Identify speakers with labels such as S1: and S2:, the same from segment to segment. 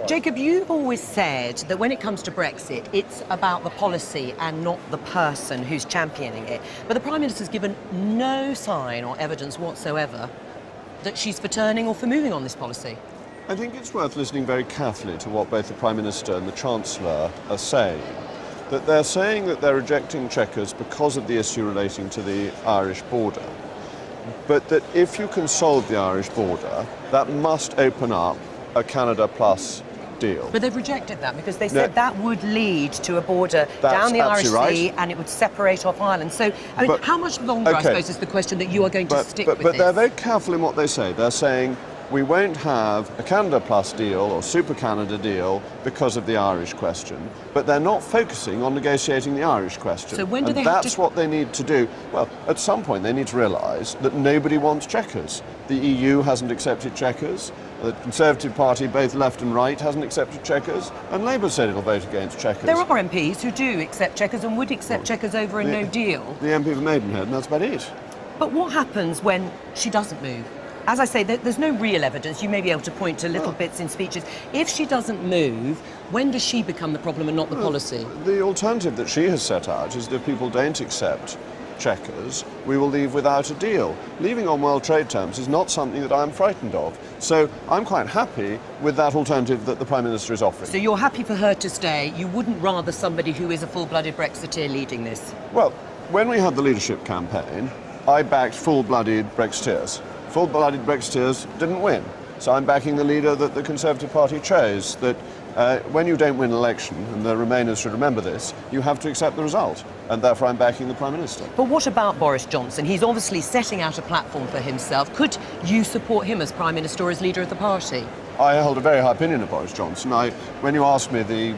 S1: Jacob, you've always said that when it comes to Brexit, it's about the policy and not the person who's championing it. But the Prime Minister's given no sign or evidence whatsoever that she's for turning or for moving on this policy.
S2: I think it's worth listening very carefully to what both the Prime Minister and the Chancellor are saying. That they're saying that they're rejecting Chequers because of the issue relating to the Irish border. But that if you can solve the Irish border, that must open up a Canada Plus deal.
S1: But they've rejected that because they said that would lead to a border down the Irish Sea and it would separate off Ireland. So, I mean, how much longer, I suppose, is the question that you are going to stick with this?
S2: But they're very careful in what they say. They're saying we won't have a Canada Plus deal or Super Canada deal because of the Irish question, but they're not focusing on negotiating the Irish question.
S1: So when do they
S2: have to... That's what they need to do. Well, at some point they need to realise that nobody wants Chequers. The EU hasn't accepted Chequers. The Conservative Party, both left and right, hasn't accepted Chequers, and Labour said it'll vote against Chequers.
S1: There are MPs who do accept Chequers and would accept Chequers over a no deal.
S2: The MP for Maidenhead, and that's about it.
S1: But what happens when she doesn't move? As I say, there's no real evidence. You may be able to point to little bits in speeches. If she doesn't move, when does she become the problem and not the policy?
S2: The alternative that she has set out is that if people don't accept Chequers, we will leave without a deal. Leaving on world trade terms is not something that I'm frightened of. So I'm quite happy with that alternative that the Prime Minister is offering.
S1: So you're happy for her to stay? You wouldn't rather somebody who is a full-blooded Brexiteer leading this?
S2: Well, when we had the leadership campaign, I backed full-blooded Brexiteers. Full-blooded Brexiteers didn't win. So I'm backing the leader that the Conservative Party chose, that when you don't win an election, and the Remainers should remember this, you have to accept the result. And therefore I'm backing the Prime Minister.
S1: But what about Boris Johnson? He's obviously setting out a platform for himself. Could you support him as Prime Minister or as leader of the party?
S2: I hold a very high opinion of Boris Johnson. When you ask me the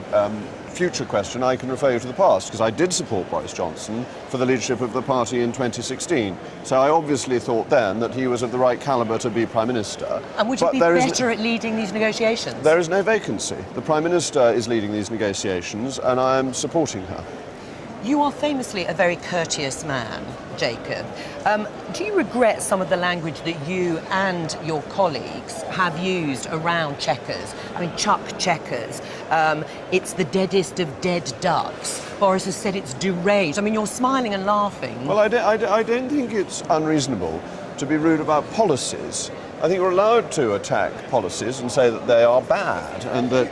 S2: future question, I can refer you to the past, because I did support Boris Johnson for the leadership of the party in 2016. So I obviously thought then that he was of the right calibre to be Prime Minister.
S1: And would you be better at leading these negotiations?
S2: There is no vacancy. The Prime Minister is leading these negotiations and I am supporting her.
S1: You are famously a very courteous man, Jacob. Do you regret some of the language that you and your colleagues have used around Chequers? I mean, Chuck Chequers. It's the deadest of dead ducks. Boris has said it's deranged. I mean, you're smiling and laughing.
S2: Well, I don't think it's unreasonable to be rude about policies. I think we're allowed to attack policies and say that they are bad and that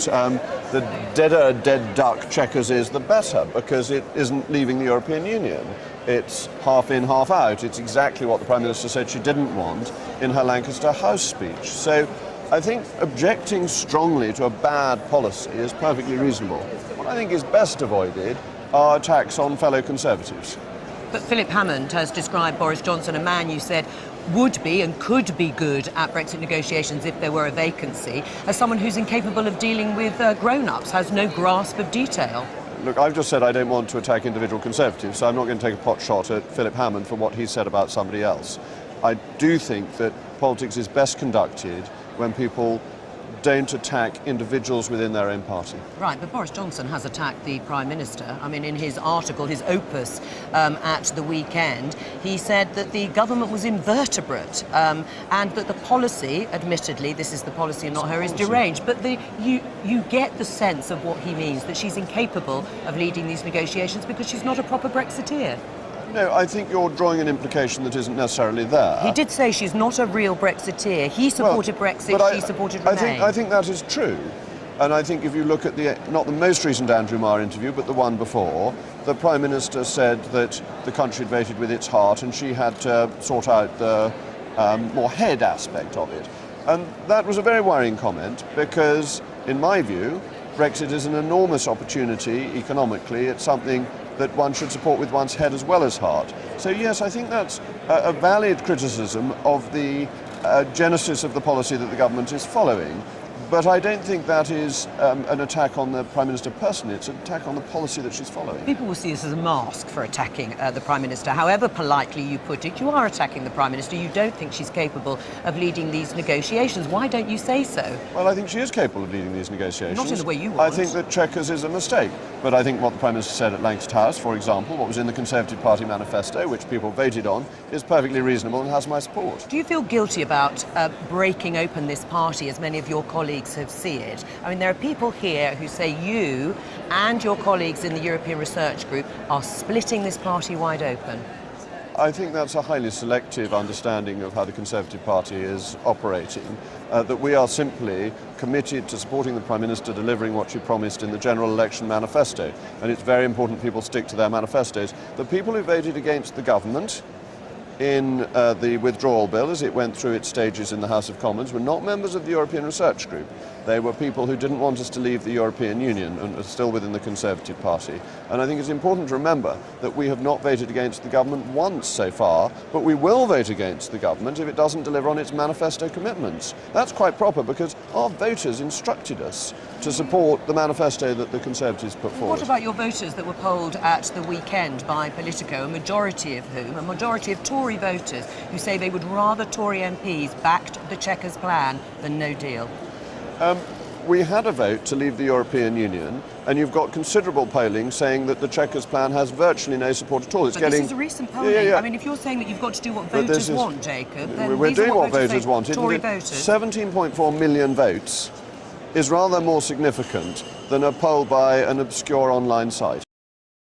S2: the deader dead duck Chequers is the better because it isn't leaving the European Union. It's half in, half out. It's exactly what the Prime Minister said she didn't want in her Lancaster House speech. So I think objecting strongly to a bad policy is perfectly reasonable. What I think is best avoided are attacks on fellow Conservatives.
S1: But Philip Hammond has described Boris Johnson, a man you said would be and could be good at Brexit negotiations if there were a vacancy, as someone who's incapable of dealing with grown-ups, has no grasp of detail.
S2: Look, I've just said I don't want to attack individual Conservatives, so I'm not going to take a pot shot at Philip Hammond for what he said about somebody else. I do think that politics is best conducted when people don't attack individuals within their own party.
S1: Right, but Boris Johnson has attacked the Prime Minister. I mean, in his article, his opus at the weekend, he said that the government was invertebrate and that the policy, admittedly, this is the policy and not her, is deranged. But you get the sense of what he means, that she's incapable of leading these negotiations because she's not a proper Brexiteer.
S2: No, I think you're drawing an implication that isn't necessarily there.
S1: He did say she's not a real Brexiteer. He supported Brexit, she supported Remain.
S2: I think that is true. And I think if you look at not the most recent Andrew Marr interview, but the one before, the Prime Minister said that the country had voted with its heart and she had to sort out the more head aspect of it. And that was a very worrying comment because, in my view, Brexit is an enormous opportunity economically. It's something that one should support with one's head as well as heart. So yes, I think that's a valid criticism of the genesis of the policy that the government is following. But I don't think that is an attack on the Prime Minister personally. It's an attack on the policy that she's following.
S1: People will see this as a mask for attacking the Prime Minister. However politely you put it, you are attacking the Prime Minister. You don't think she's capable of leading these negotiations. Why don't you say so?
S2: Well, I think she is capable of leading these negotiations.
S1: Not in the way you want.
S2: I think that Chequers is a mistake. But I think what the Prime Minister said at Lancaster House, for example, what was in the Conservative Party manifesto, which people voted on, is perfectly reasonable and has my support.
S1: Do you feel guilty about breaking open this party, as many of your colleagues colleagues have seen it. I mean, there are people here who say you and your colleagues in the European Research Group are splitting this party wide open.
S2: I think that's a highly selective understanding of how the Conservative Party is operating, that we are simply committed to supporting the Prime Minister delivering what she promised in the general election manifesto. And it's very important people stick to their manifestos. The people who voted against the government in the withdrawal bill as it went through its stages in the House of Commons were not members of the European Research Group. They were people who didn't want us to leave the European Union and are still within the Conservative Party. And I think it's important to remember that we have not voted against the government once so far, but we will vote against the government if it doesn't deliver on its manifesto commitments. That's quite proper because our voters instructed us to support the manifesto that the Conservatives put forward.
S1: What about your voters that were polled at the weekend by Politico, a majority of Tory voters who say they would rather Tory MPs backed the Chequers plan than no deal?
S2: We had a vote to leave the European Union, and you've got considerable polling saying that the Chequers plan has virtually no support at all.
S1: This is a recent polling. Yeah. I mean, if you're saying that you've got to do what voters want, Jacob, then
S2: we're doing what voters
S1: want. Tory
S2: voters.
S1: voters.
S2: 17.4 million votes is rather more significant than a poll by an obscure online site.